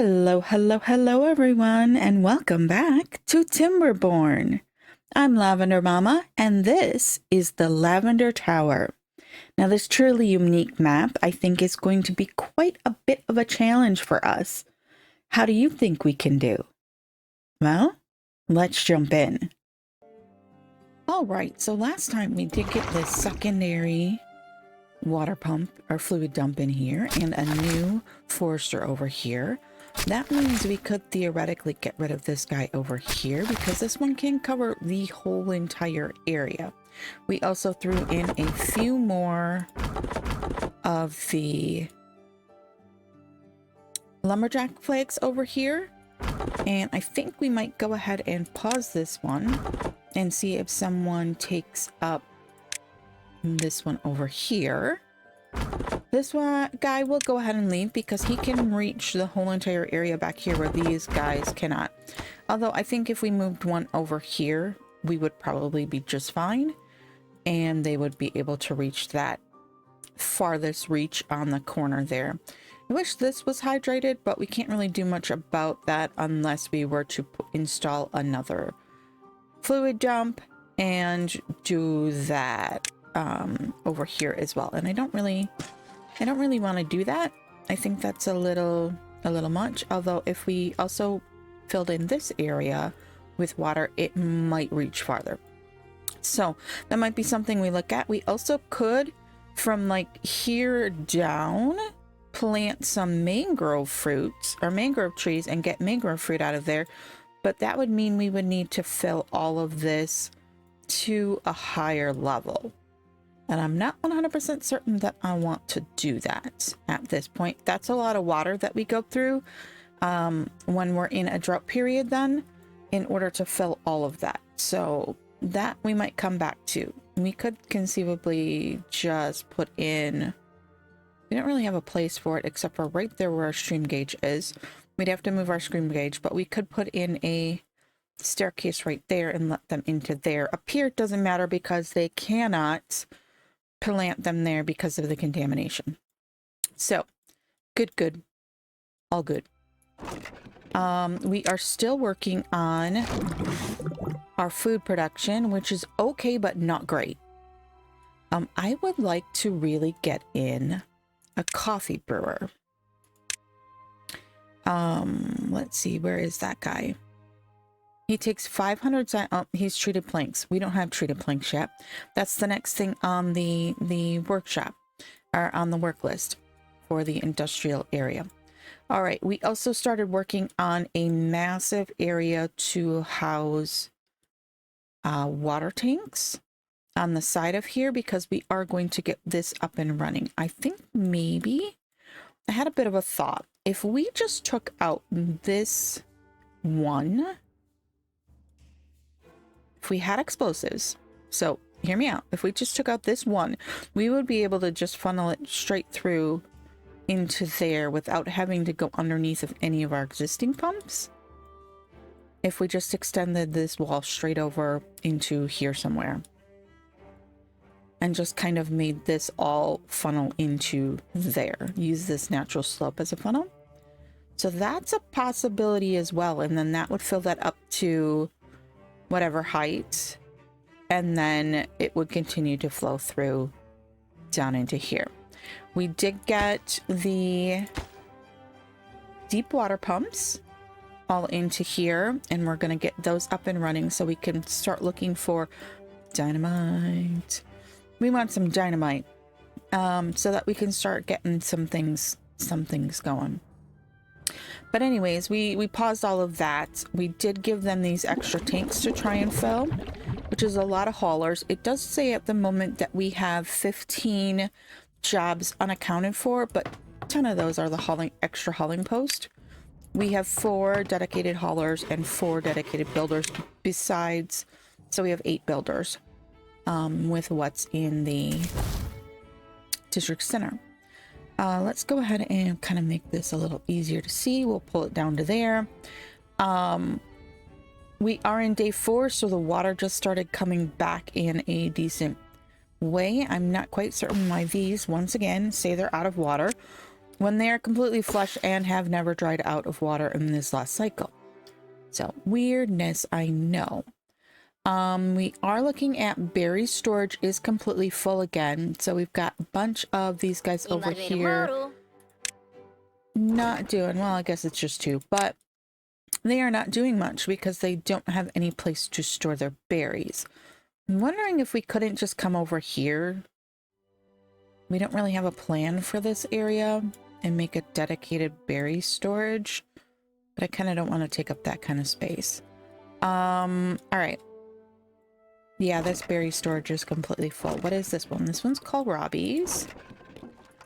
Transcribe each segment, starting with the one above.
Hello, hello, hello, everyone, and welcome back to Timberborn. I'm Lavender Mama, and this is the Lavender Tower. Now, this truly unique map, I think, is going to be quite a bit of a challenge for us. How do you think we can do? Well, let's jump in. All right, so last time we did get this secondary water pump or fluid dump in here and a new forester over here. That means we could theoretically get rid of this guy over here because this one can cover the whole entire area. We also threw in a few more of the lumberjack flags over here. And I think we might go ahead and pause this one and see if someone takes up this one over here. This one guy will go ahead and leave because he can reach the whole entire area back here where these guys cannot. Although I think if we moved one over here, we would probably be just fine. And they would be able to reach that farthest reach on the corner there. I wish this was hydrated, but we can't really do much about that unless we were to install another fluid dump and do that over here as well. And I don't really want to do that. I think that's a little much. Although if we also filled in this area with water, it might reach farther. So that might be something we look at. We also could, from like here down, plant some mangrove fruits or mangrove trees and get mangrove fruit out of there. But that would mean we would need to fill all of this to a higher level. And I'm not 100% certain that I want to do that at this point. That's a lot of water that we go through when we're in a drought period then, in order to fill all of that. So that we might come back to. We could conceivably just put in... We don't really have a place for it except for right there where our stream gauge is. We'd have to move our stream gauge, but we could put in a staircase right there and let them into there. Up here it doesn't matter because they cannot plant them there because of the contamination. So good, all good. We are still working on our food production, which is okay but not great. I would like to really get in a coffee brewer. Let's see, where is that guy? He takes 500 oh, he's treated planks. We don't have treated planks yet. That's the next thing on the workshop, or on the work list for the industrial area. All right, we also started working on a massive area to house water tanks on the side of here because we are going to get this up and running. I think maybe I had a bit of a thought. If we just took out this one, if we had explosives, so hear me out, if we just took out this one, we would be able to just funnel it straight through into there without having to go underneath of any of our existing pumps. If we just extended this wall straight over into here somewhere and just kind of made this all funnel into there, use this natural slope as a funnel. So that's a possibility as well. And then that would fill that up to whatever height, and then it would continue to flow through down into here. We did get the deep water pumps all into here, and we're going to get those up and running so we can start looking for dynamite. We want some dynamite so that we can start getting some things going. But anyways, we paused all of that. We did give them these extra tanks to try and fill, which is a lot of haulers. It does say at the moment that we have 15 jobs unaccounted for, but 10 of those are the extra hauling post. We have 4 dedicated haulers and 4 dedicated builders besides, so we have 8 builders with what's in the district center. Let's go ahead and kind of make this a little easier to see. We'll pull it down to there. We are in day 4, so the water just started coming back in a decent way. I'm not quite certain why these, once again, say they're out of water. when they are completely flush and have never dried out of water in this last cycle. So weirdness, I know. We are looking at berry storage is completely full again. So we've got a bunch of these guys over here not doing well. I guess it's just two, but they are not doing much because they don't have any place to store their berries. I'm wondering if we couldn't just come over here. We don't really have a plan for this area and make a dedicated berry storage, but I kind of don't want to take up that kind of space. All right. Yeah, this berry storage is completely full. What is this one? This one's kohlrabies.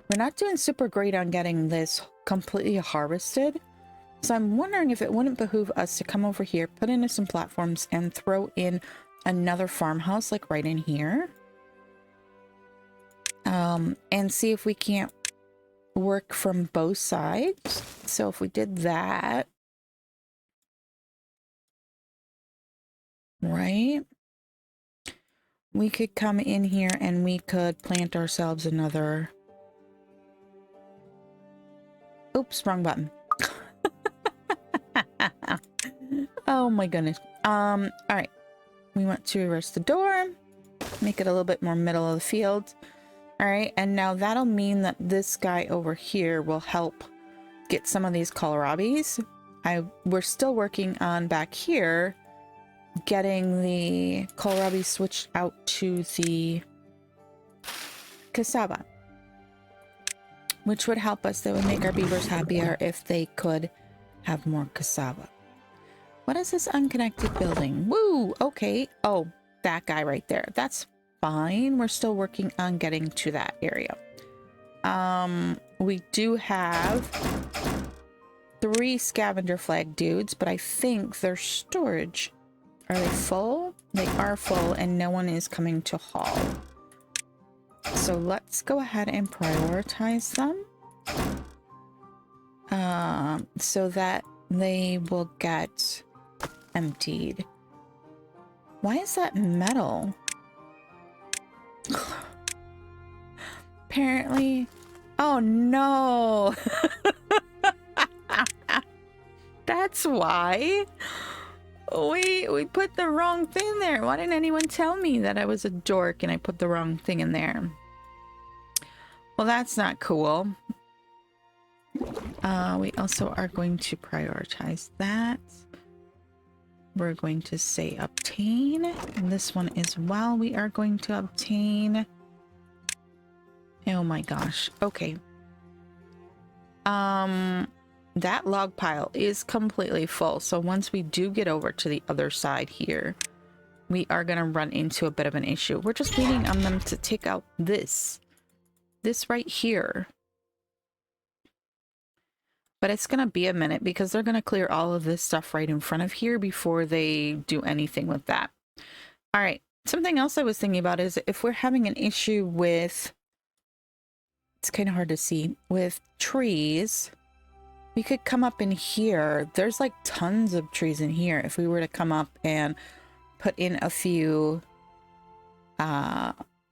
We're not doing super great on getting this completely harvested. So I'm wondering if it wouldn't behoove us to come over here, put in some platforms, and throw in another farmhouse, like right in here. And see if we can't work from both sides. So if we did that, right, we could come in here and we could plant ourselves another. Oops, wrong button. Oh my goodness. All right. We want to reverse the door, make it a little bit more middle of the field. All right, and now that'll mean that this guy over here will help get some of these kohlrabies. We're still working on back here getting the kohlrabi switched out to the cassava, which would help us. That would make our beavers happier if they could have more cassava. What is this unconnected building? Woo! Okay. Oh, that guy right there. That's fine. We're still working on getting to that area. We do have 3 scavenger flag dudes, but I think their storage, are they full? They are full and no one is coming to haul. So let's go ahead and prioritize them so that they will get emptied. Why is that metal? Apparently. Oh no. That's why. We put the wrong thing there. Why didn't anyone tell me that I was a dork and I put the wrong thing in there? Well, that's not cool. We also are going to prioritize that. We're going to say obtain. And this one as well, we are going to obtain. Oh my gosh. Okay. That log pile is completely full. So once we do get over to the other side here, we are going to run into a bit of an issue. We're just waiting on them to take out this right here. But it's going to be a minute because they're going to clear all of this stuff right in front of here before they do anything with that. All right. Something else I was thinking about is if we're having an issue with, it's kind of hard to see, with trees, we could come up in here. There's like tons of trees in here. If we were to come up and put in a few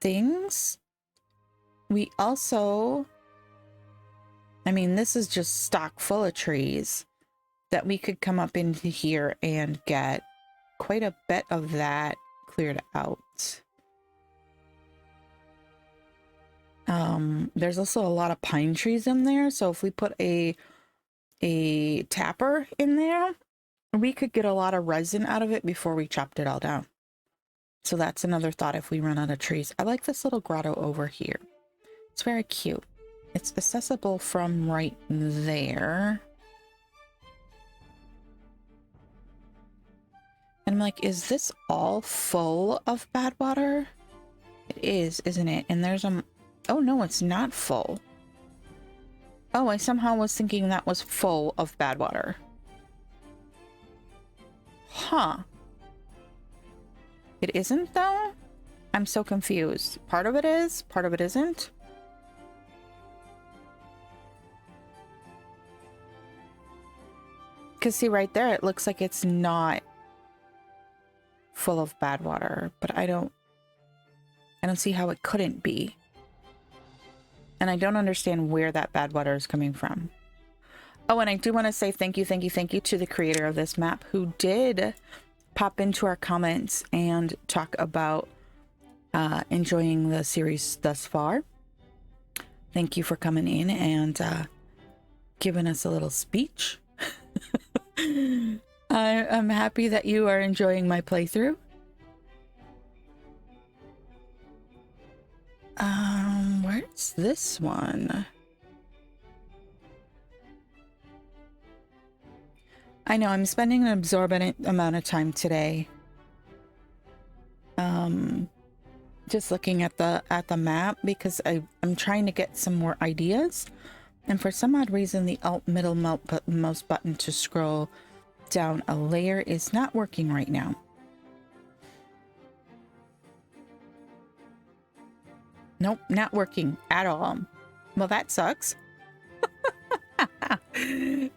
things. We also, I mean, this is just stock full of trees that we could come up into here and get quite a bit of that cleared out. There's also a lot of pine trees in there. So if we put a tapper in there, we could get a lot of resin out of it before we chopped it all down. So that's another thought if we run out of trees. I like this little grotto over here. It's very cute. It's accessible from right there. And I'm like, is this all full of bad water? It is, isn't it? And there's a... Oh no, it's not full. Oh, I somehow was thinking that was full of bad water. Huh. It isn't though? I'm so confused. Part of it is, part of it isn't. Because see right there, it looks like it's not full of bad water, but I don't see how it couldn't be. And I don't understand where that bad water is coming from. Oh, and I do want to say thank you to the creator of this map who did pop into our comments and talk about enjoying the series thus far. Thank you for coming in and giving us a little speech. I'm happy that you are enjoying my playthrough. Where's this one? I know I'm spending an exorbitant amount of time today. Just looking at the map because I'm trying to get some more ideas. And for some odd reason, the alt middle mouse button to scroll down a layer is not working right now. Nope, not working at all. Well, that sucks.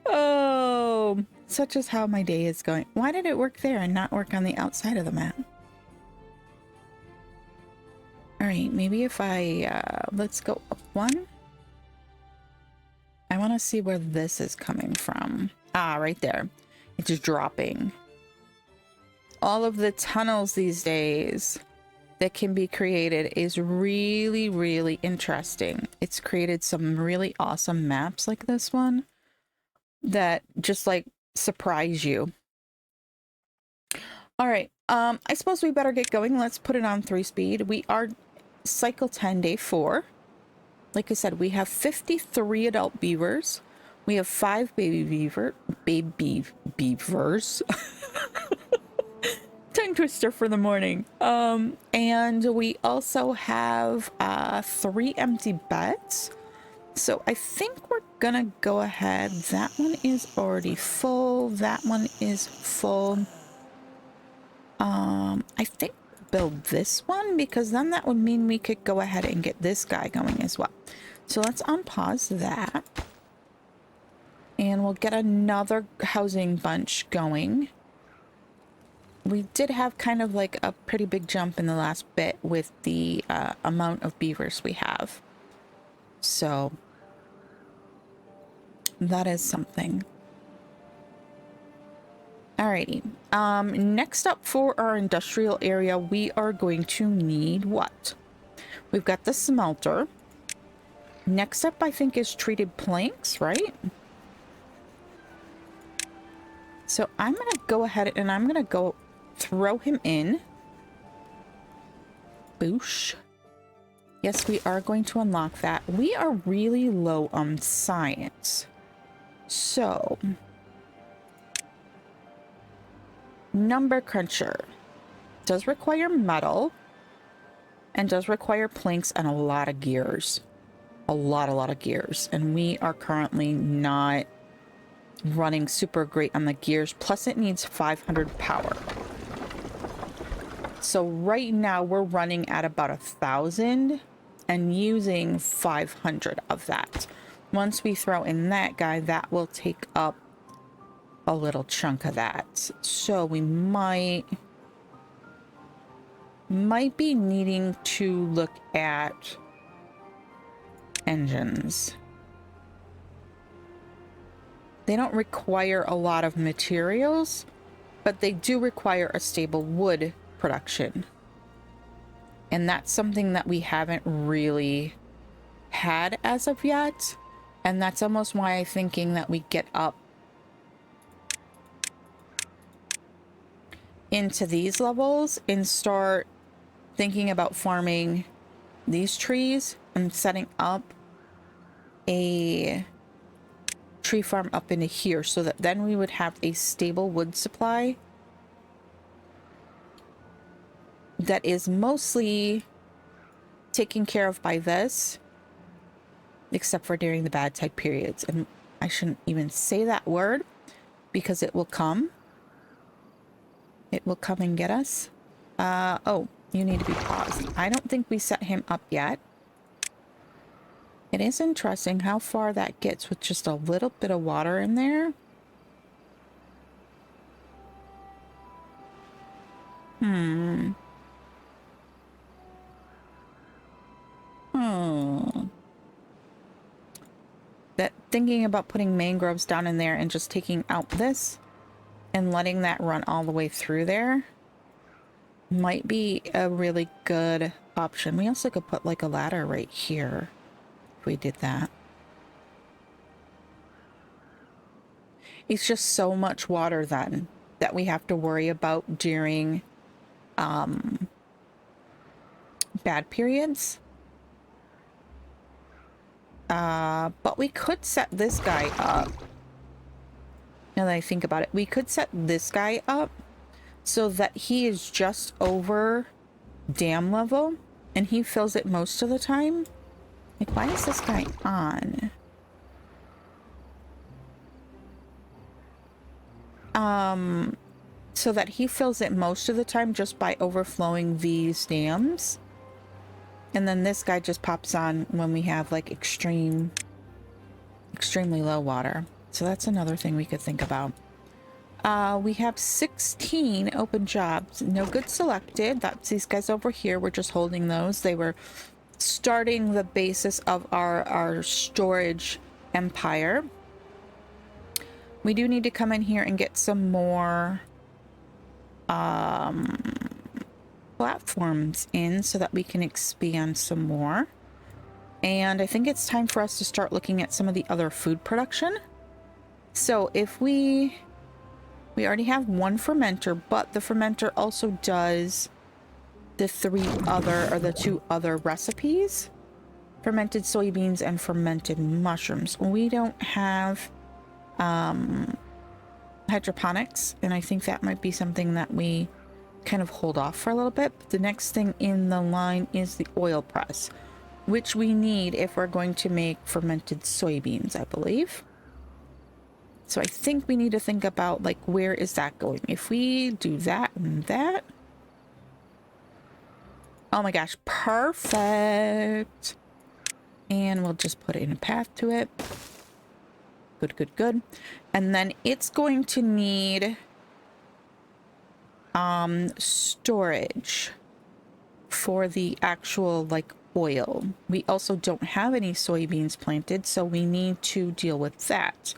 Oh, such is how my day is going. Why did it work there and not work on the outside of the map? All right, maybe if I, let's go up one. I want to see where this is coming from. Ah, right there. It's dropping. All of the tunnels these days that can be created is really, really interesting. It's created some really awesome maps like this one that just like surprise you. All right. I suppose we better get going. Let's put it on 3-speed. We are cycle 10, day 4. Like I said, we have 53 adult beavers. We have 5 baby beavers. Tongue twister for the morning. And we also have 3 empty beds. So I think we're gonna go ahead. That one is already full. That one is full. I think build this one because then that would mean we could go ahead and get this guy going as well. So let's unpause that. And we'll get another housing bunch going. We did have kind of like a pretty big jump in the last bit with the amount of beavers we have. So that is something. Alrighty. Next up for our industrial area, we are going to need what? We've got the smelter. Next up, I think, is treated planks, right? So I'm going to go ahead and I'm going to go throw him in. Boosh. Yes, we are going to unlock that. We are really low on science. So, number cruncher does require metal and does require planks and a lot of gears. A lot of gears. And we are currently not running super great on the gears. Plus it needs 500 power. So right now we're running at about 1,000 and using 500 of that. Once we throw in that guy, that will take up a little chunk of that. So we might be needing to look at engines. They don't require a lot of materials, but they do require a stable wood production. And that's something that we haven't really had as of yet. And that's almost why I'm thinking that we get up into these levels and start thinking about farming these trees and setting up a tree farm up into here so that then we would have a stable wood supply that is mostly taken care of by this, except for during the bad tide periods. And I shouldn't even say that word because it will come. It will come and get us. Oh, you need to be paused. I don't think we set him up yet. It is interesting how far that gets with just a little bit of water in there. thinking about putting mangroves down in there and just taking out this and letting that run all the way through there might be a really good option. We also could put like a ladder right here if we did that. It's just so much water then that we have to worry about during bad periods. But we could set this guy up. Now that I think about it, we could set this guy up so that he is just over dam level and he fills it most of the time. Like, why is this guy on? So that he fills it most of the time just by overflowing these dams. And then this guy just pops on when we have like extremely low water. So that's another thing we could think about. We have 16 open jobs. No good selected. That's these guys over here. We're just holding those. They were starting the basis of our storage empire. We do need to come in here and get some more platforms in so that we can expand some more. And I think it's time for us to start looking at some of the other food production. So if we already have one fermenter, but the fermenter also does the two other recipes, fermented soybeans and fermented mushrooms. We don't have hydroponics, and I think that might be something that we kind of hold off for a little bit. But the next thing in the line is the oil press, which we need if we're going to make fermented soybeans, I believe. So I think we need to think about, like, where is that going? If we do that and that. Oh my gosh, perfect. And we'll just put in a path to it. Good, good, good. And then it's going to need storage for the actual, like, oil. We also don't have any soybeans planted, so we need to deal with that.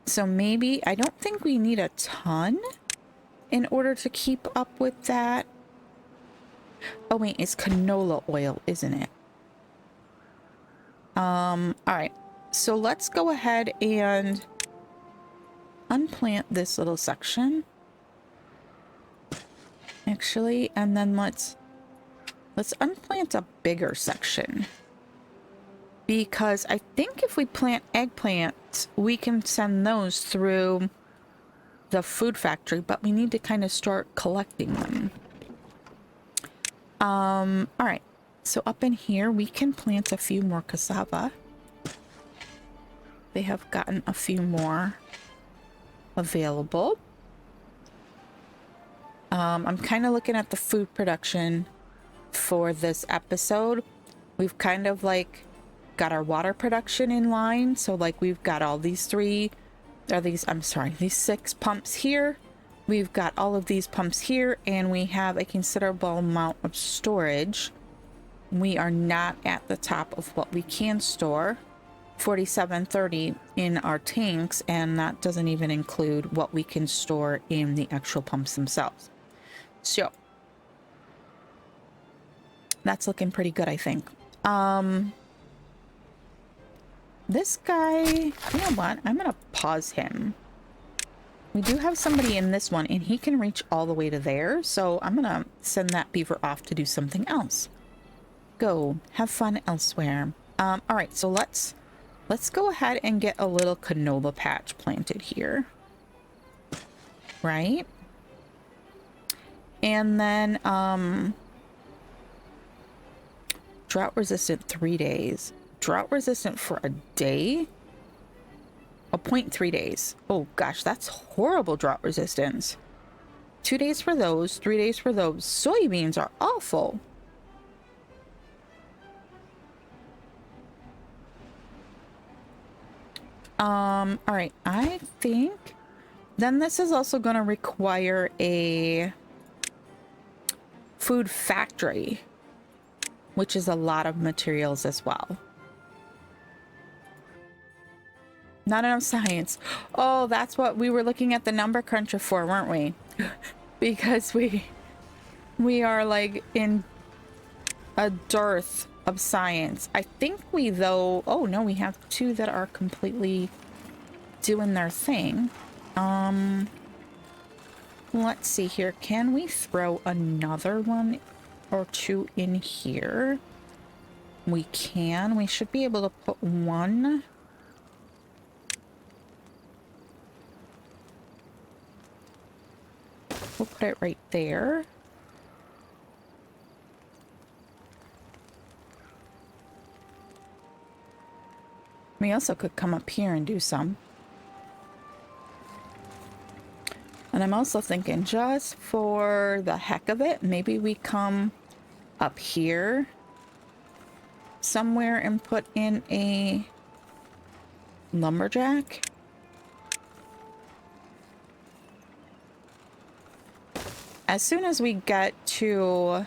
So maybe, I don't think we need a ton in order to keep up with that. Oh wait, it's canola oil, isn't it? All right. So let's go ahead and unplant this little section. Actually, and then let's unplant a bigger section. Because I think if we plant eggplants, we can send those through the food factory, but we need to kind of start collecting them. All right. So up in here, we can plant a few more cassava. They have gotten a few more available. I'm kind of looking at the food production for this episode. We've kind of like got our water production in line. So like we've got all these these 6 pumps here. We've got all of these pumps here, and we have a considerable amount of storage. We are not at the top of what we can store. 4730 in our tanks, and that doesn't even include what we can store in the actual pumps themselves. So that's looking pretty good, I think. This guy, you know what? I'm gonna pause him. We do have somebody in this one, and he can reach all the way to there, so I'm gonna send that beaver off to do something else. Go have fun elsewhere. All right, so let's go ahead and get a little canola patch planted here. Right? And then, drought resistant 3 days. Drought resistant for a day? 0.3 days. Oh gosh, that's horrible drought resistance. 2 days for those, 3 days for those. Soybeans are awful. All right, I think then this is also going to require a food factory, which is a lot of materials as well. Not enough science. Oh, that's what we were looking at the number cruncher for, weren't we? Because we are like in a dearth of science. I think we though, oh no, we have two that are completely doing their thing. Let's see here. Can we throw another one or two in here? We can. We should be able to put one. We'll put it right there. We also could come up here and do some. And I'm also thinking, just for the heck of it, maybe we come up here somewhere and put in a lumberjack. As soon as we get to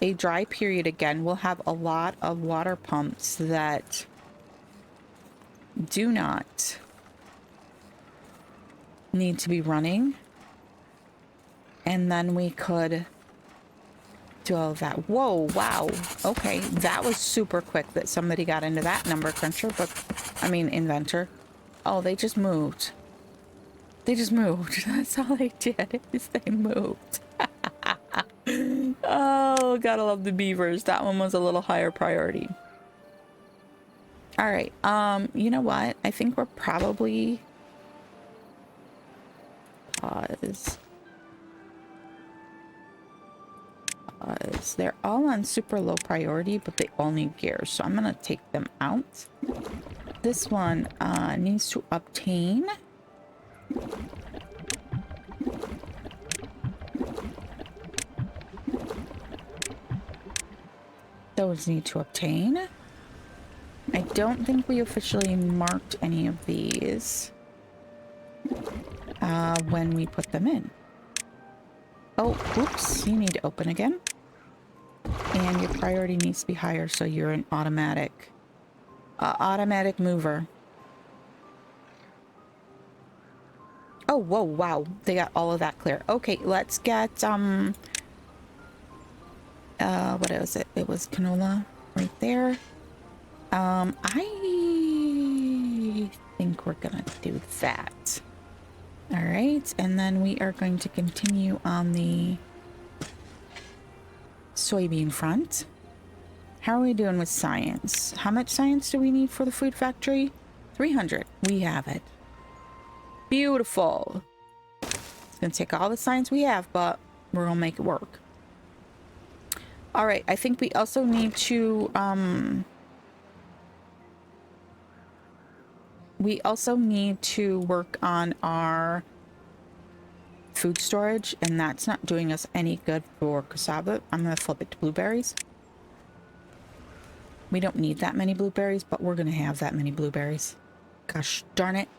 a dry period again, we'll have a lot of water pumps that do not need to be running. And then we could do all of that. Whoa, wow. Okay, that was super quick that somebody got into that number cruncher, but I mean inventor. Oh, they just moved. They just moved. That's all they did, is they moved. Oh, gotta love the beavers. That one was a little higher priority. All right. You know what? I think we're probably pause. They're all on super low priority, but they all need gears, so I'm gonna take them out. This one needs to obtain. Those need to obtain. I don't think we officially marked any of these when we put them in. Oh, oops, you need to open again. And your priority needs to be higher, so you're an automatic mover. Oh, whoa, wow. They got all of that clear. Okay, let's get, what was it? It was canola right there. I think we're gonna do that. All right, and then we are going to continue on the soybean front. How are we doing with science? How much science do we need for the food factory? 300. We have it. Beautiful. It's gonna take all the science we have, but we're gonna make it work. All right, I think we also need to work on our food storage, and that's not doing us any good for cassava. I'm gonna flip it to blueberries. We don't need that many blueberries, but we're gonna have that many blueberries. Gosh darn it.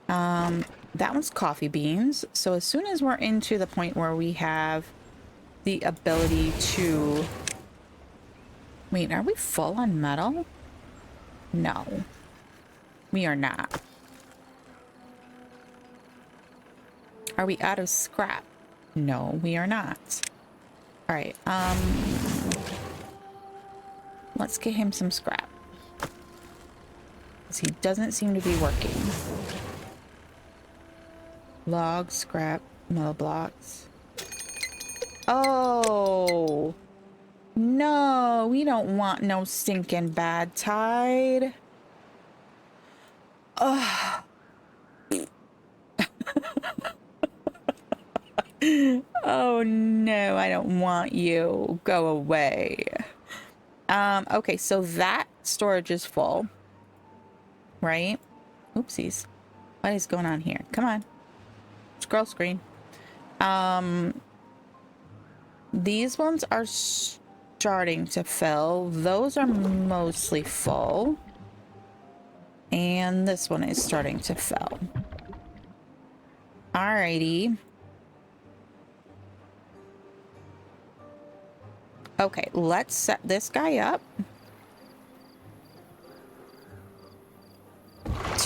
That one's coffee beans. So as soon as we're into the point where we have the ability to... Wait, are we full on metal? No. We are not. Are we out of scrap? No, we are not. All right, let's get him some scrap, because he doesn't seem to be working. Log, scrap, metal blocks. Oh, no, we don't want no stinking bad tide. Ugh. Oh no, I don't want you. Go away. Okay, so that storage is full, right? Oopsies. What is going on here? Come on. Scroll screen. These ones are starting to fill. Those are mostly full. And this one is starting to fill. Alrighty. Okay, let's set this guy up.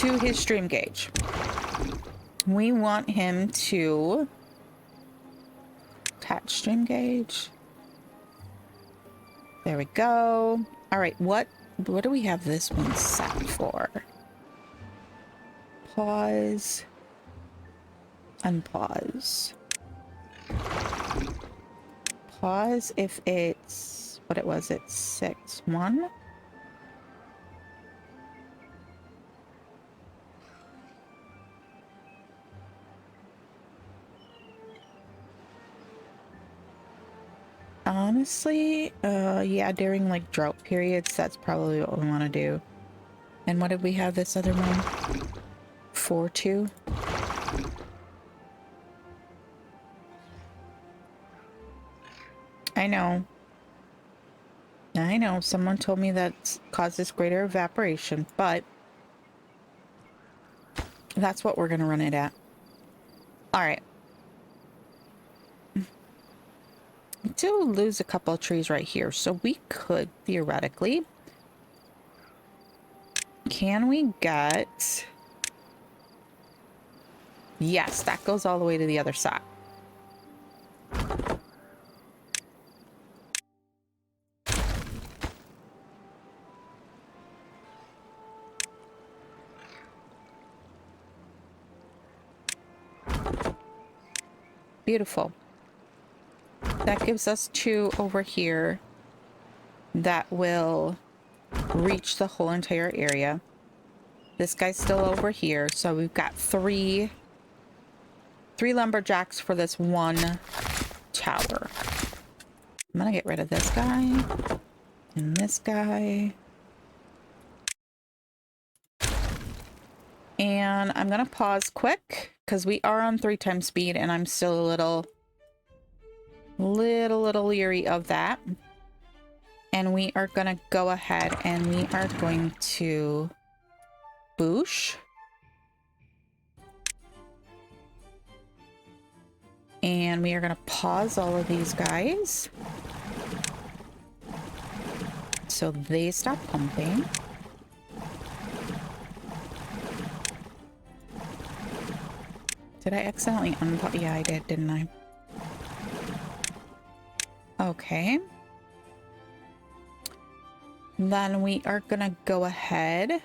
to his stream gauge. We want him to attach stream gauge. There we go. All right, what do we have this one set for? Pause. Unpause. Pause if it's what it was. It's 6-1. Honestly, yeah, during like drought periods, that's probably what we want to do. And what did we have this other one? 4-2. I know. I know. Someone told me that causes greater evaporation, but that's what we're going to run it at. All right. We do lose a couple of trees right here, so we could theoretically. Can we get... Yes, that goes all the way to the other side. Beautiful. That gives us 2 over here that will reach the whole entire area. This guy's still over here, so we've got 3 lumberjacks for this one tower. I'm gonna get rid of this guy and this guy. And I'm gonna pause quick because we are on 3 times speed and I'm still a little leery of that. And we are gonna go ahead and we are going to boosh. And we are gonna pause all of these guys so they stop pumping. Did I accidentally unpause? Yeah, I did, didn't I? Okay. Then we are gonna go ahead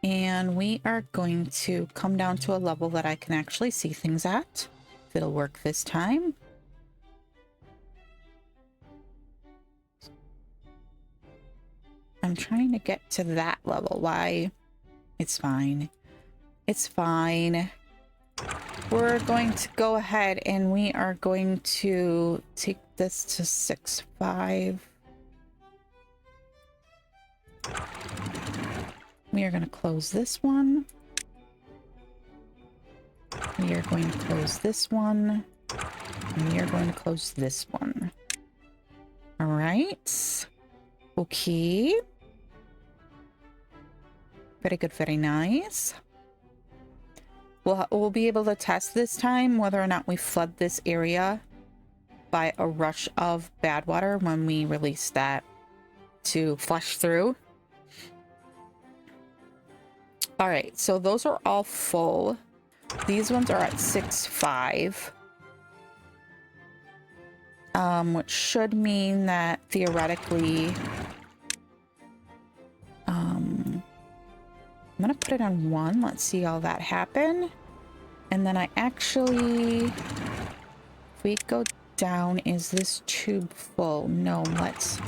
and we are going to come down to a level that I can actually see things at. If it'll work this time. I'm trying to get to that level. Why? It's fine. It's fine. We're going to go ahead and we are going to take this to 6-5. We are going to close this one. We are going to close this one. And we are going to close this one. All right. Okay. Very good. Very nice. We'll be able to test this time whether or not we flood this area by a rush of bad water when we release that to flush through. All right, so those are all full. These ones are at 6-5. Which should mean that theoretically, I'm gonna put it on 1. Let's see all that happen. And then I actually, if we go down, is this tube full? No, let's...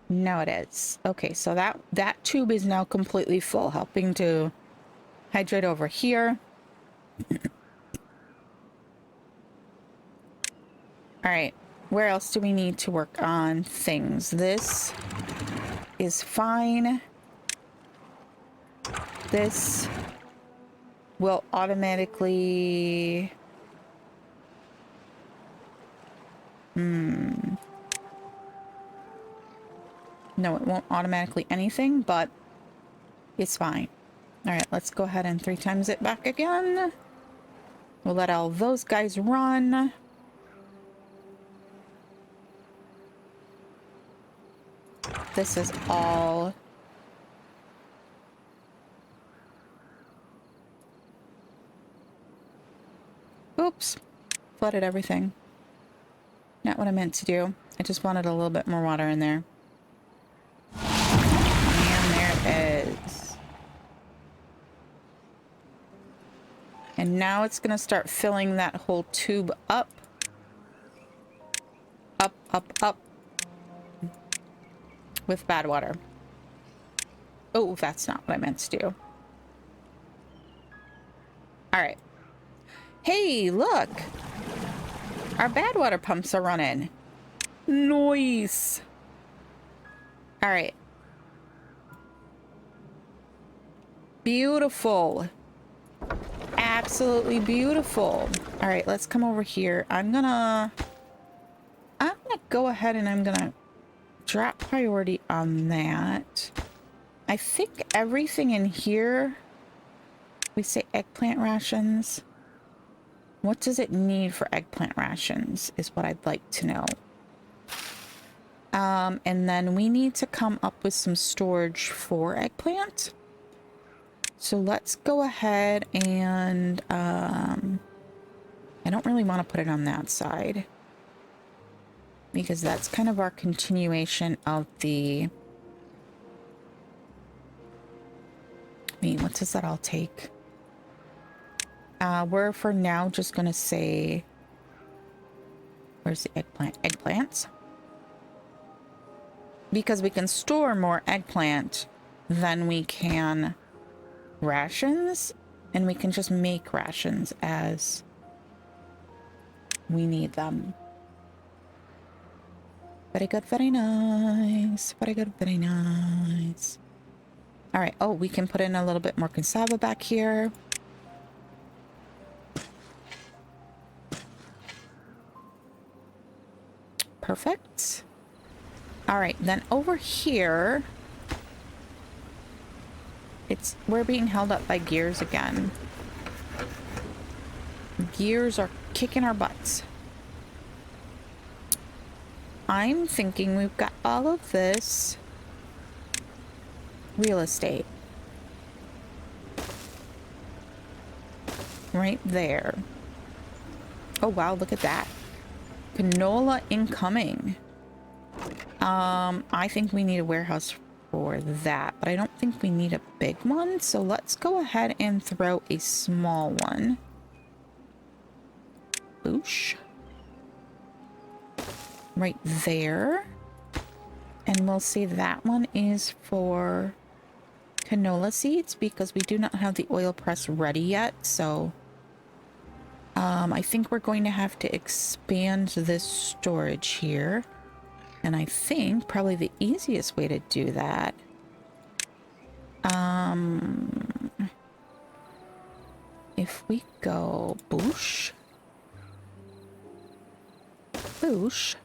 No, it is. Okay, so that tube is now completely full, helping to hydrate over here. All right, where else do we need to work on things? This is fine. This will automatically... No, it won't automatically anything, but it's fine. All right, let's go ahead and 3 times it back again. We'll let all those guys run. This is all... Oops. Flooded everything. Not what I meant to do. I just wanted a little bit more water in there. And there it is. And now it's going to start filling that whole tube up. Up, up, up. With bad water. Oh, that's not what I meant to do. Alright. Hey, look! Our bad water pumps are running. Nice! Alright. Beautiful. Absolutely beautiful. Alright, let's come over here. I'm gonna go ahead and I'm gonna drop priority on that. I think everything in here... We say eggplant rations. What does it need for eggplant rations is what I'd like to know. And then we need to come up with some storage for eggplant. So let's go ahead and I don't really want to put it on that side because that's kind of our continuation of the... I mean, what does that all take? We're for now just gonna say, where's the eggplant? Eggplants. Because we can store more eggplant than we can rations, and we can just make rations as we need them. Very good, very nice. Very good, very nice. All right. Oh, we can put in a little bit more cassava back here. Perfect. All right, then over here, we're being held up by gears again. Gears are kicking our butts. I'm thinking we've got all of this real estate right there. Oh wow, look at that. Canola incoming. I think we need a warehouse for that, but I don't think we need a big one. So let's go ahead and throw a small one. Boosh. Right there. And we'll say that one is for canola seeds because we do not have the oil press ready yet. So I think we're going to have to expand this storage here. And I think probably the easiest way to do that, if we go boosh, boosh,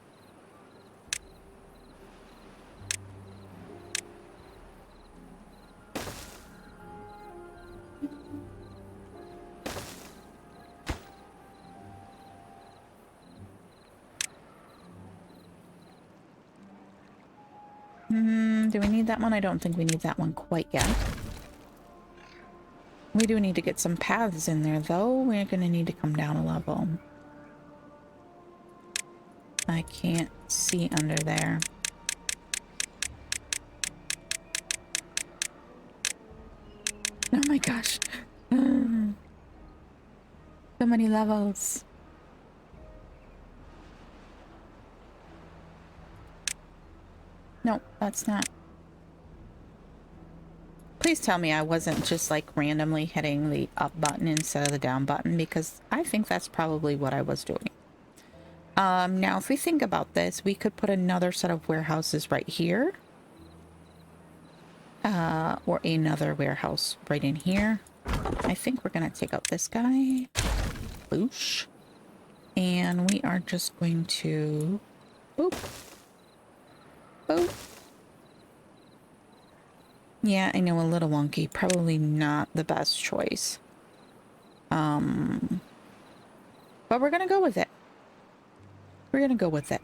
do we need that one? I don't think we need that one quite yet. We do need to get some paths in there, though. We're going to need to come down a level. I can't see under there. Oh my gosh. So many levels. No, that's not. Please tell me I wasn't just like randomly hitting the up button instead of the down button, because I think that's probably what I was doing. Now, if we think about this, we could put another set of warehouses right here. Or another warehouse right in here. I think we're going to take out this guy. Boosh. And we are just going to... Boop. Boop. Yeah, I know, a little wonky. Probably not the best choice. But we're gonna go with it. We're gonna go with it.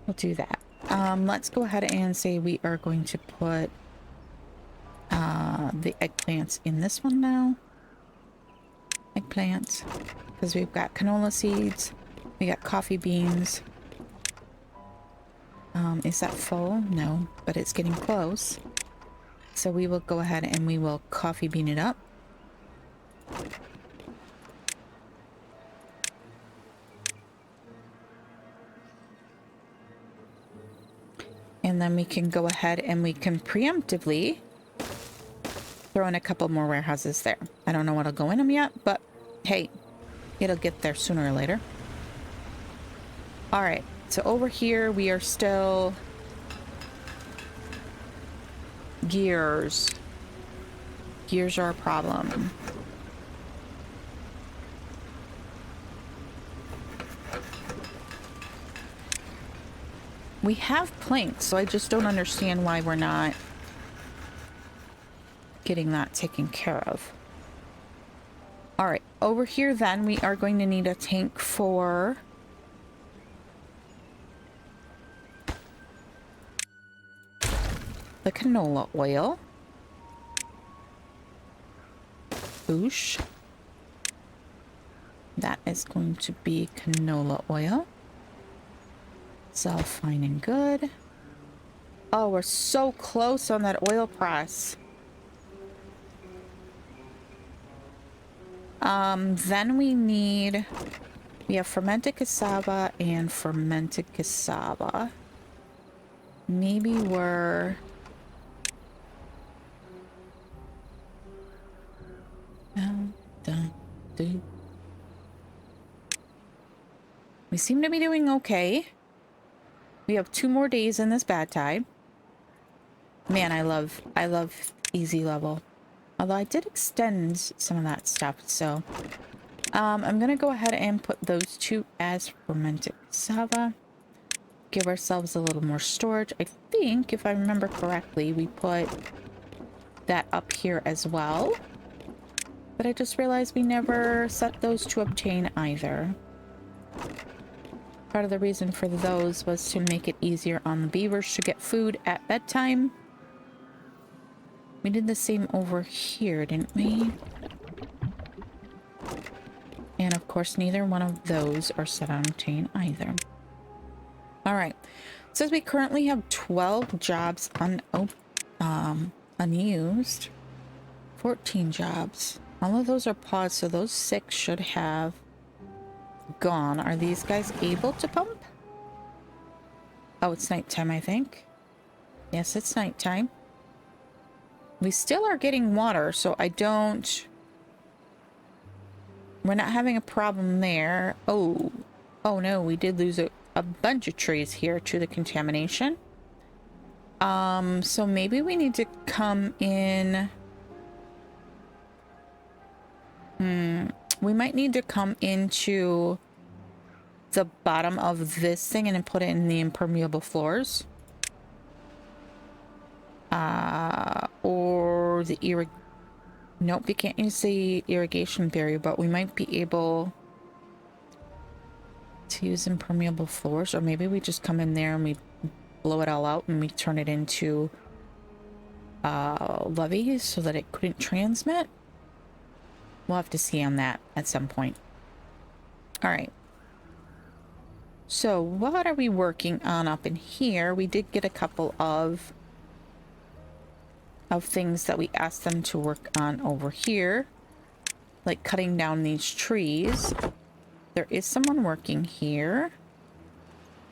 We'll do that. Let's go ahead and say we are going to put the eggplants in this one now. Eggplants. Because we've got canola seeds. We got coffee beans. Is that full? No, but it's getting close. So we will go ahead and we will coffee bean it up. And then we can go ahead and we can preemptively throw in a couple more warehouses there. I don't know what'll go in them yet, but hey, it'll get there sooner or later. All right, so over here we are still gears. Gears are a problem. We have planks, so I just don't understand why we're not getting that taken care of. All right, over here then we are going to need a tank for the canola oil. Boosh. That is going to be canola oil. It's all fine and good. Oh, we're so close on that oil press. Then we have fermented cassava and fermented cassava. Maybe we're... We seem to be doing okay. We have 2 more days in this bad tide. Man, I love easy level. Although I did extend some of that stuff, so I'm gonna go ahead and put those 2 as fermented cassava. Give ourselves a little more storage. I think, if I remember correctly, we put that up here as well. But I just realized we never set those to obtain either. Part of the reason for those was to make it easier on the beavers to get food at bedtime. We did the same over here, didn't we? And of course, neither one of those are set on obtain either. All right. It says we currently have 12 jobs unused. 14 jobs. All of those are paused, so those 6 should have gone. Are these guys able to pump? Oh, it's nighttime, I think. Yes, it's nighttime. We still are getting water, so I don't... We're not having a problem there. Oh no, we did lose a bunch of trees here to the contamination. So maybe we need to come in... We might need to come into the bottom of this thing and then put it in the impermeable floors. Or the Nope, we can't use the irrigation barrier, but we might be able to use impermeable floors. Or maybe we just come in there and we blow it all out and we turn it into levees so that it couldn't transmit. We'll have to see on that at some point. All right. So what are we working on up in here? We did get a couple of things that we asked them to work on over here, like cutting down these trees. There is someone working here.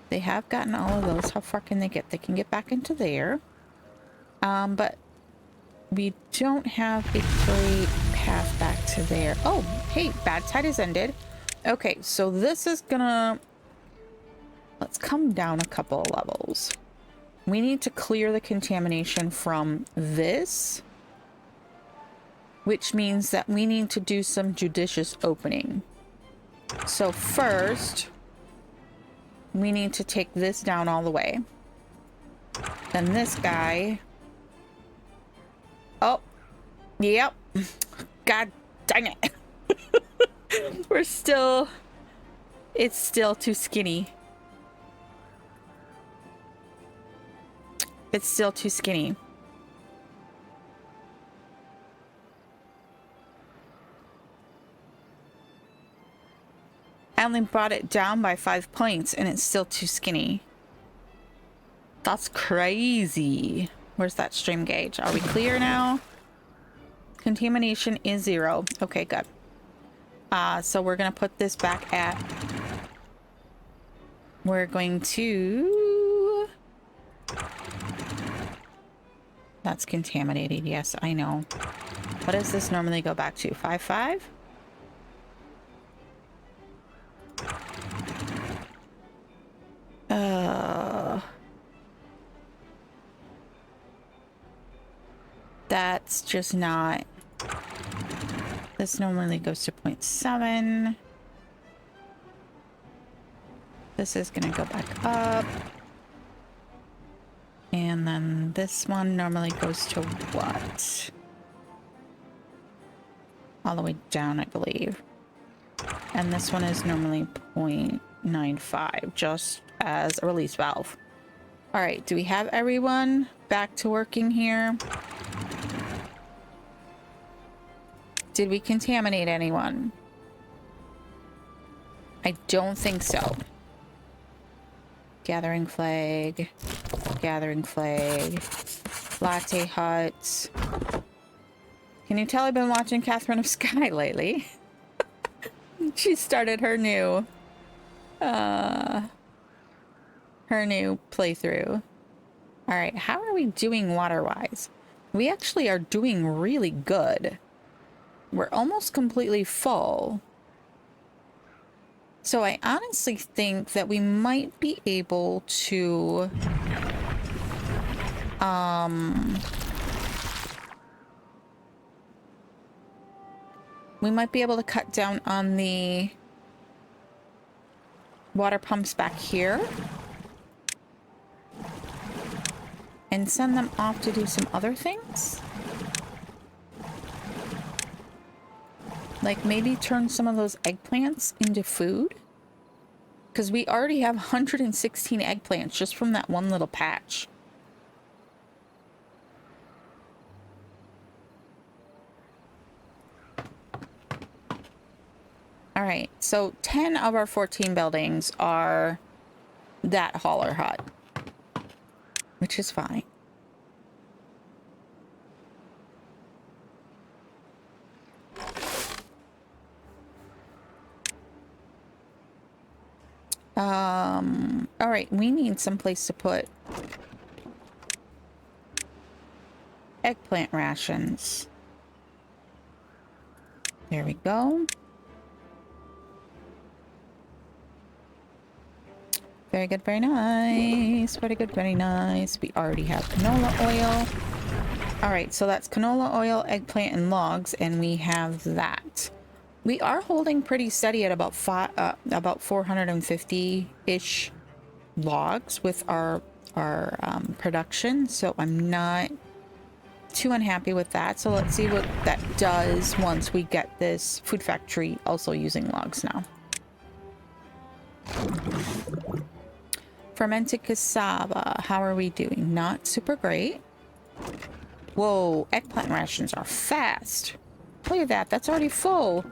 They have gotten all of those. How far can they get? They can get back into there. But we don't have a great path back to there. Oh, hey, bad tide has ended. Okay, so this is gonna... Let's come down a couple of levels. We need to clear the contamination from this, which means that we need to do some judicious opening. So first, we need to take this down all the way. Then this guy. Oh, yep. God dang it. It's still too skinny. It's still too skinny. I only brought it down by 5 points and it's still too skinny. That's crazy. Where's that stream gauge? Are we clear now? Contamination is 0. Okay, good. So we're gonna put this back at... We're going to... That's contaminated. Yes, I know. What does this normally go back to? 5.5? That's just not... This normally goes to 0.7. This is gonna go back up. And then this one normally goes to what? All the way down, I believe. And this one is normally 0.95, just as a release valve. All right, do we have everyone back to working here? Did we contaminate anyone? I don't think so. Gathering flag. Gathering flag. Latte huts. Can you tell I've been watching Catherine of Sky lately? She started her new playthrough. All right, how are we doing water-wise? We actually are doing really good. We're almost completely full. So I honestly think that we might be able to we might be able to cut down on the water pumps back here and send them off to do some other things. Like maybe turn some of those eggplants into food. Because we already have 116 eggplants just from that one little patch. All right, so 10 of our 14 buildings are that hauler hut, which is fine. All right, we need some place to put eggplant rations. There we go. Very good, very nice. Very good, very nice. We already have canola oil. All right, so that's canola oil, eggplant, and logs, and we have that. We are holding pretty steady at about 450-ish logs with our production, so I'm not too unhappy with that. So let's see what that does once we get this food factory also using logs now. Fermented cassava, how are we doing? Not super great. Whoa, eggplant rations are fast. Look at that, that's already full.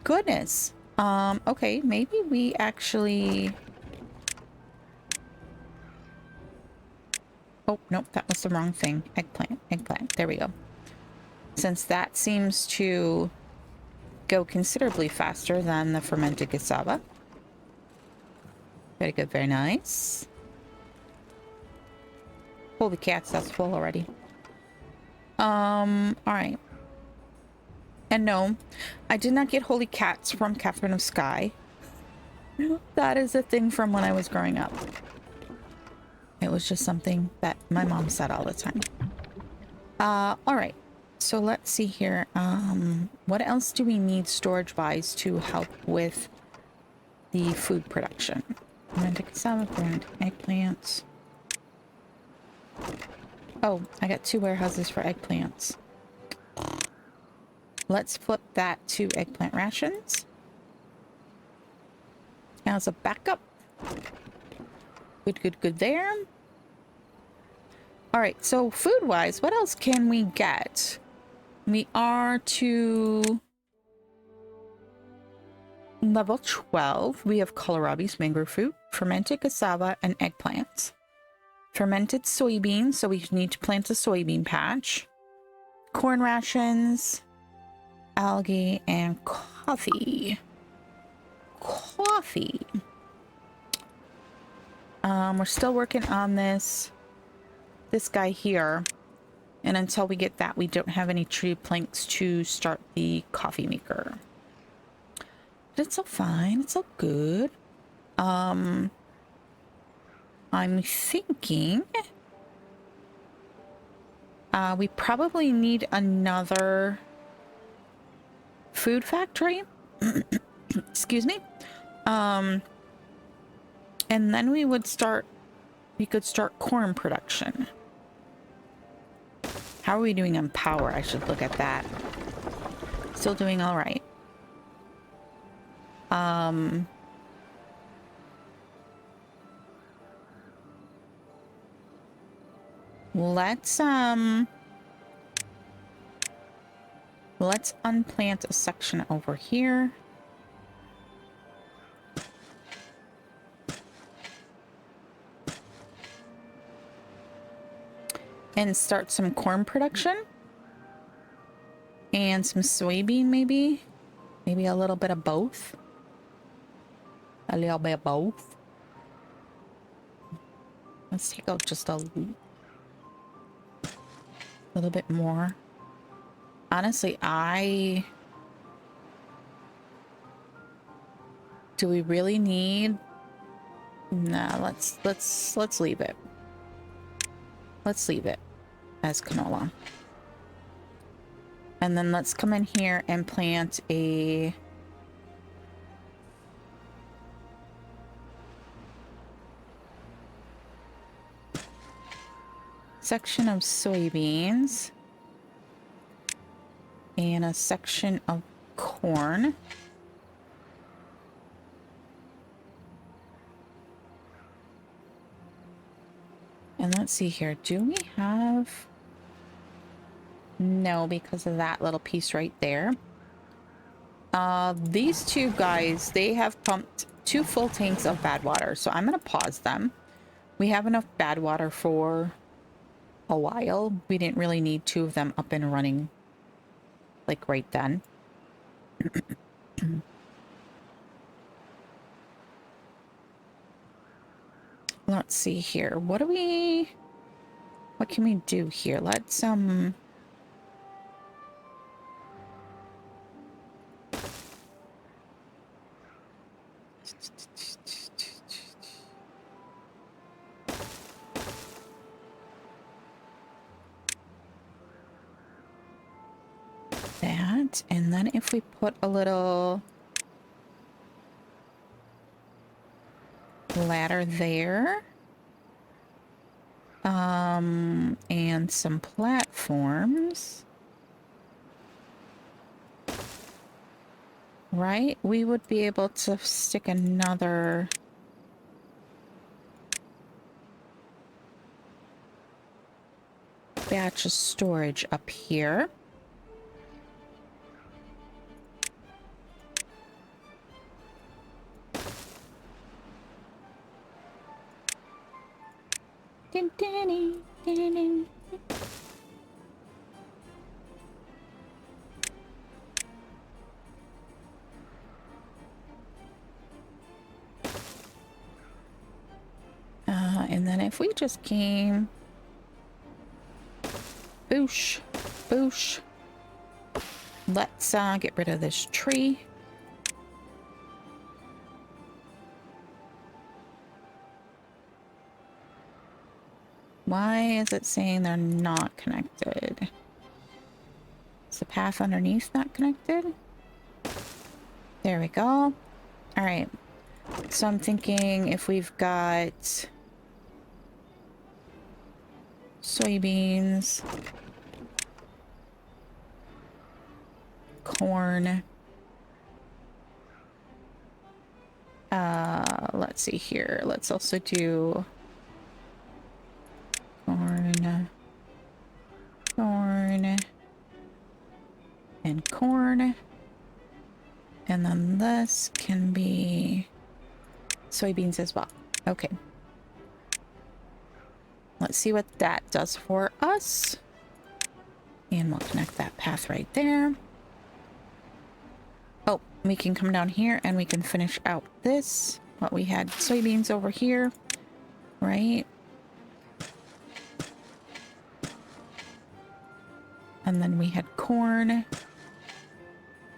Goodness. Okay, maybe we actually... Oh, nope, that was the wrong thing. Eggplant, there we go. Since that seems to go considerably faster than the fermented cassava. Very good, very nice. Holy cats, that's full already. All right. And no, I did not get holy cats from Catherine of Sky. That is a thing from when I was growing up. It was just something that my mom said all the time. All right. So let's see here. What else do we need storage-wise to help with the food production? Romantic cassava, romantic eggplants. Oh, I got 2 warehouses for eggplants. Let's flip that to eggplant rations. As a backup. Good, good, good there. All right, so food-wise, what else can we get? We are to level 12. We have kohlrabi's, mangrove fruit, fermented cassava, and eggplants. Fermented soybeans, so we need to plant a soybean patch. Corn rations, algae, and coffee. Coffee. We're still working on this guy here. And until we get that, we don't have any tree planks to start the coffee maker. But it's all fine. It's all good. I'm thinking we probably need another food factory. Excuse me. And then we could start corn production. How are we doing on power? I should look at that. Still doing all right. Let's unplant a section over here. And start some corn production. And some soybean, maybe. Maybe a little bit of both. A little bit of both. Let's take out just a little bit more. Honestly, do we really need? Nah, let's leave it. Let's leave it as canola. And then let's come in here and plant a section of soybeans and a section of corn. And let's see here. Do we have... No, because of that little piece right there. These 2 guys, they have pumped 2 full tanks of bad water. So I'm going to pause them. We have enough bad water for a while. We didn't really need 2 of them up and running like right then. Let's see here. What can we do here? Let's that, and then if we put a little ladder there, and some platforms, right, we would be able to stick another batch of storage up here. And then if we just came... Boosh. Boosh. Let's get rid of this tree. Why is it saying they're not connected? Is the path underneath not connected? There we go. All right. So I'm thinking if we've got soybeans, corn, let's see here. Let's also do corn, corn, and corn. And then this can be soybeans as well. Okay. Let's see what that does for us. And we'll connect that path right there. Oh, we can come down here and we can finish out this. What we had soybeans over here, right? And then we had corn.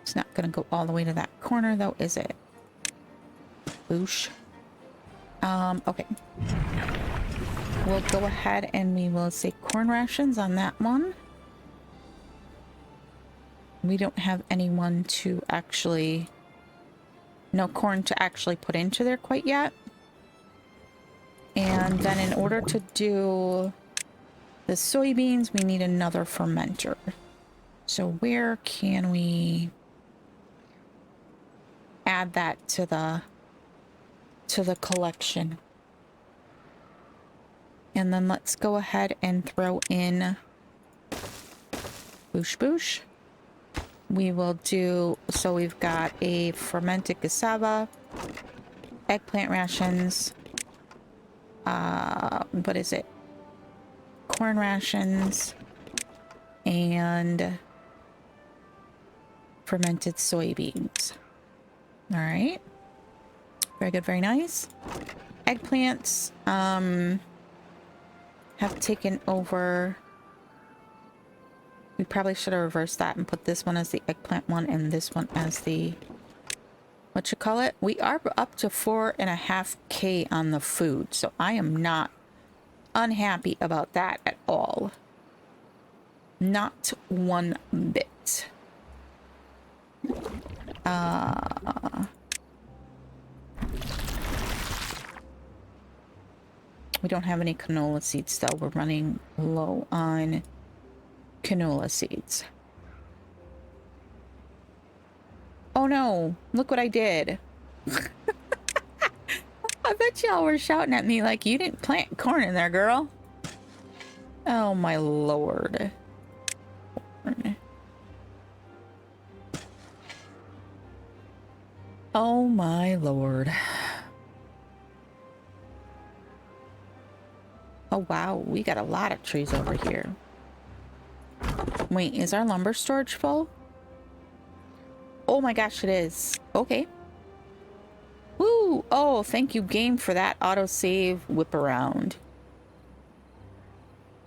It's not going to go all the way to that corner though, is it? Boosh. Okay. We'll go ahead and we will say corn rations on that one. We don't have anyone to actually... No corn to actually put into there quite yet. And then in order to do the soybeans, we need another fermenter. So where can we add that to the collection? And then let's go ahead and throw in boosh boosh. We will do, so we've got a fermented cassava, eggplant rations, what is it? Corn rations, and fermented soybeans. All right. Very good, very nice. Eggplants, have taken over. We probably should have reversed that and put this one as the eggplant one and this one as the, what you call it? We are up to 4.5K on the food, so I am not unhappy about that at all. Not one bit. We don't have any canola seeds though. We're running low on canola seeds. Oh no, look what I did. I bet y'all were shouting at me like, you didn't plant corn in there, girl. Oh my lord. Oh my lord. Oh wow, we got a lot of trees over here. Wait, is our lumber storage full? Oh my gosh, it is. Okay. Woo! Oh, thank you, game, for that autosave whip around.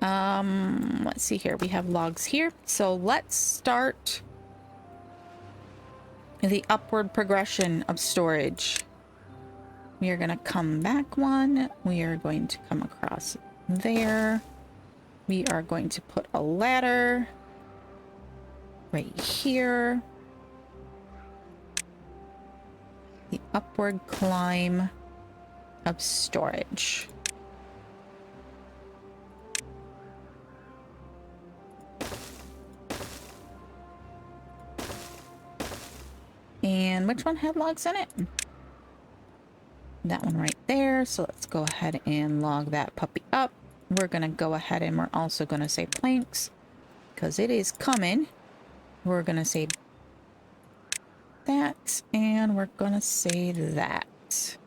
Let's see here. We have logs here. So let's start the upward progression of storage. We are going to come back one. We are going to come across there. We are going to put a ladder right here. The upward climb of storage. And which one had logs in it? That one right there. So let's go ahead and log that puppy up. We're going to go ahead and we're also going to say planks because it is coming. We're going to say that and we're going to say that.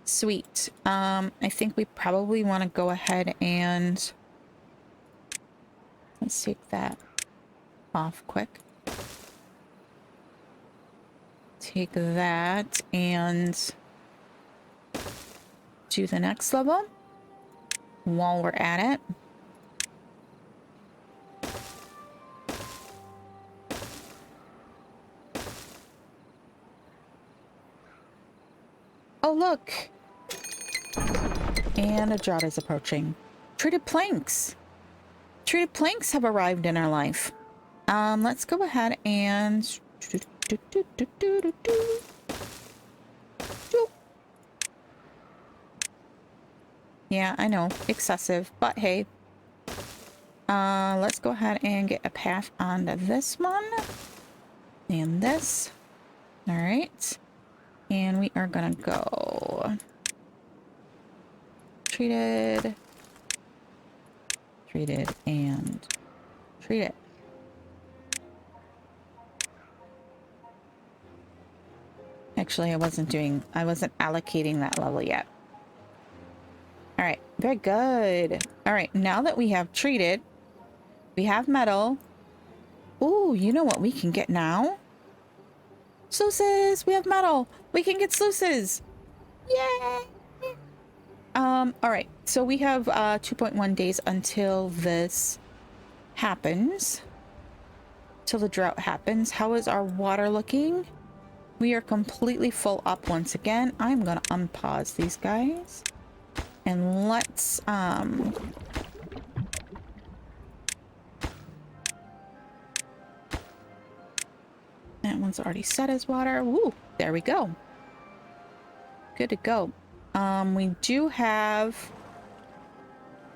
Sweet. I think we probably want to go ahead and let's take that off quick. Take that and do the next level while we're at it. Oh, look. And a drought is approaching. Treated planks. Treated planks have arrived in our life. Let's go ahead and Yeah, I know. Excessive. But hey. Let's go ahead and get a path onto this one. And this. Alright. And we are gonna go... Treated. Treated and... Treat it. Actually, I wasn't allocating that level yet. All right, very good. All right, now that we have treated, we have metal. Ooh, you know what we can get now? Sluices! We have metal! We can get sluices! Yay! All right, so we have 2.1 days until this happens. Till the drought happens. How is our water looking? We are completely full up once again. I'm gonna unpause these guys. And let's, that one's already set as water. Woo, there we go. Good to go. We do have,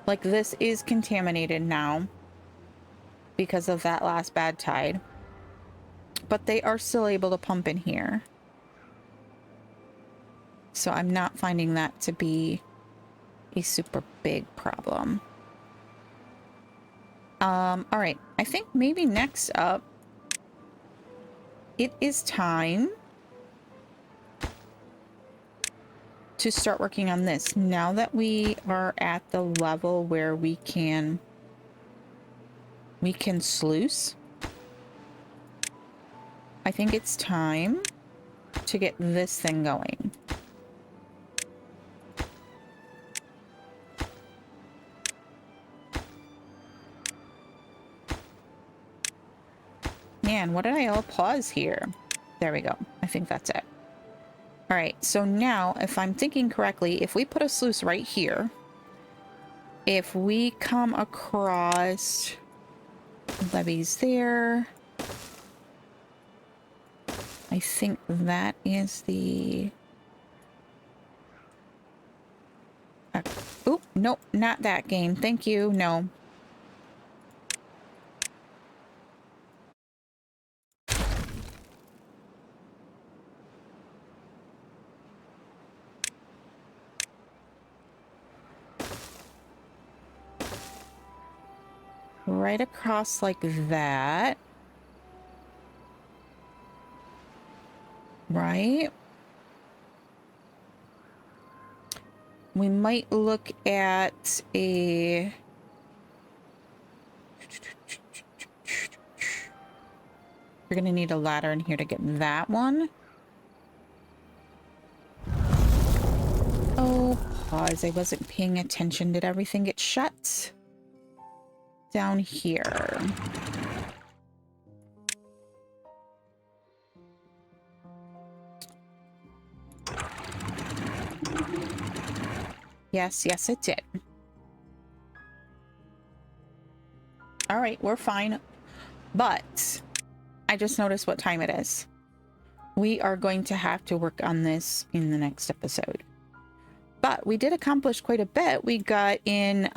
like, this is contaminated now because of that last bad tide. But they are still able to pump in here. So I'm not finding that to be a super big problem. All right. I think maybe next up, it is time to start working on this. Now that we are at the level where we can sluice, I think it's time to get this thing going. Man, what did I all pause here? There we go. I think that's it. All right, so now, if I'm thinking correctly, if we put a sluice right here, if we come across levees there, I think that is the... Oop, nope, not that game. Thank you. No. Right across like that. Right? We might look at a... We're gonna need a ladder in here to get that one. Oh, pause. I wasn't paying attention. Did everything get shut? Down here. Yes, yes, it did. All right, we're fine. But I just noticed what time it is. We are going to have to work on this in the next episode. But we did accomplish quite a bit. We got in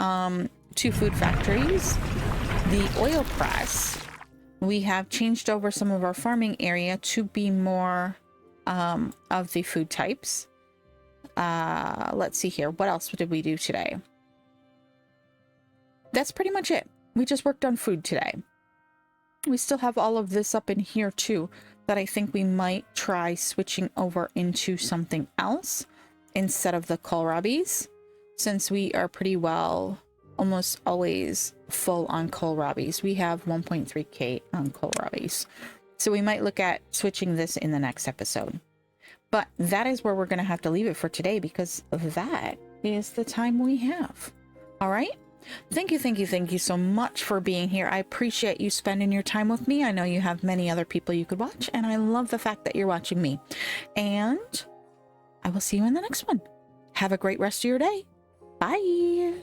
2 food factories, the oil press. We have changed over some of our farming area to be more of the food types. Let's see here. What else did we do today? That's pretty much it. We just worked on food today. We still have all of this up in here too, that I think we might try switching over into something else instead of the kohlrabis, since we are pretty well almost always full on kohlrabis. We have 1.3k on kohlrabis. So we might look at switching this in the next episode. But that is where we're going to have to leave it for today, because that is the time we have. All right. Thank you so much for being here. I appreciate you spending your time with me. I know you have many other people you could watch, and I love the fact that you're watching me. And I will see you in the next one. Have a great rest of your day. Bye.